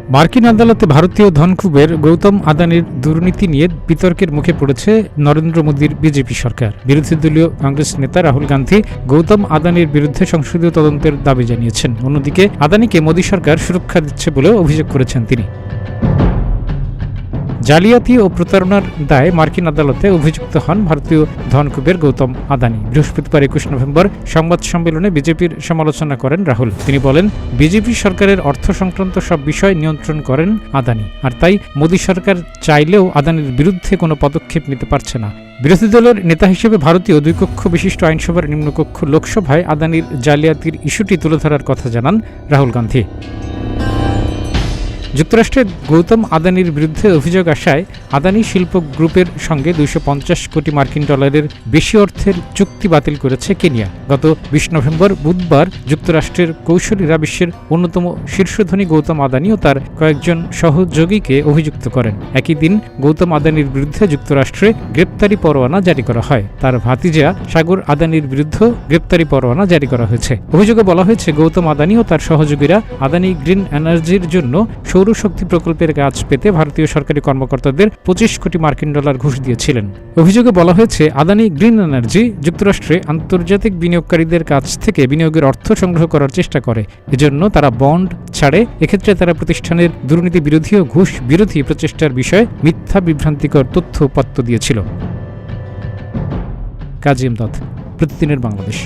মার্কিন আদালতে ভারতীয় ধনকুবের গৌতম আদানির দুর্নীতি নিয়ে বিতর্কের মুখে পড়েছে নরেন্দ্র মোদীর বিজেপি সরকার। বিরোধী দলীয় কংগ্রেস নেতা রাহুল গান্ধী গৌতম আদানির বিরুদ্ধে সংসদীয় তদন্তের দাবি জানিয়েছেন। অন্যদিকে আদানিকে মোদী সরকার সুরক্ষা দিচ্ছে বলেও অভিযোগ করেছেন তিনি। জালিয়াতি ও প্রতারণার দায়ে মার্কিন আদালতে অভিযুক্ত হন ভারতীয় ধনকুবের গৌতম আদানি। বৃহস্পতিবার ২১ নভেম্বর সংবাদ সম্মেলনে বিজেপির সমালোচনা করেন রাহুল। তিনি বলেন, বিজেপি সরকারের অর্থ সংক্রান্ত সব বিষয় নিয়ন্ত্রণ করেন আদানি, আর তাই মোদী সরকার চাইলেও আদানির বিরুদ্ধে কোনো পদক্ষেপ নিতে পারছে না। বিরোধী দলের নেতা হিসেবে ভারতীয় ২ কক্ষ বিশিষ্ট আইনসভার নিম্নকক্ষ লোকসভায় আদানির জালিয়াতির ইস্যুটি তুলে ধরার কথা জানান রাহুল গান্ধী। যুক্তরাষ্ট্রের গৌতম আদানির বিরুদ্ধে অভিযোগ আসায় আদানি শিল্প গ্রুপের সঙ্গে ২৫০ কোটি মার্কিন ডলারের বেশি অর্থের চুক্তি বাতিল করেছে কেনিয়া। গত ২০ নভেম্বর বুধবার যুক্তরাষ্ট্রের কৌশলীরা বিশ্বের অন্যতম শীর্ষধনী গৌতম আদানি ও তার কয়েকজন সহযোগীকে অভিযুক্ত করেন। একই দিন গৌতম আদানির বিরুদ্ধে যুক্তরাষ্ট্রে গ্রেপ্তারি পরোয়ানা জারি করা হয়। তার ভাতিজা সাগর আদানির বিরুদ্ধে গ্রেপ্তারি পরোয়ানা জারি করা হয়েছে। অভিযোগে বলা হয়েছে, গৌতম আদানি ও তার সহযোগীরা আদানি গ্রিন এনার্জির জন্য সৌরশক্তি প্রকল্পের কাজ পেতে ভারতীয় সরকারি কর্মকর্তাদের ২৫ কোটি মার্কিন ডলার ঘুষ দিয়েছিলেন। অভিযোগে বলা হয়েছে, আদানি গ্রিন এনার্জি যুক্তরাষ্ট্রে আন্তর্জাতিক বিনিয়োগকারীদের কাছ থেকে বিনিয়োগের অর্থ সংগ্রহ করার চেষ্টা করে। এজন্য তারা বন্ড ছাড়ে। এক্ষেত্রে তারা প্রতিষ্ঠানের দুর্নীতি বিরোধী ও ঘুষ বিরোধী প্রচেষ্টার বিষয়ে মিথ্যা বিভ্রান্তিকর তথ্য উপাত্ত দিয়েছিল। কাজী ইমদাদ, প্রতিদিনের বাংলাদেশ।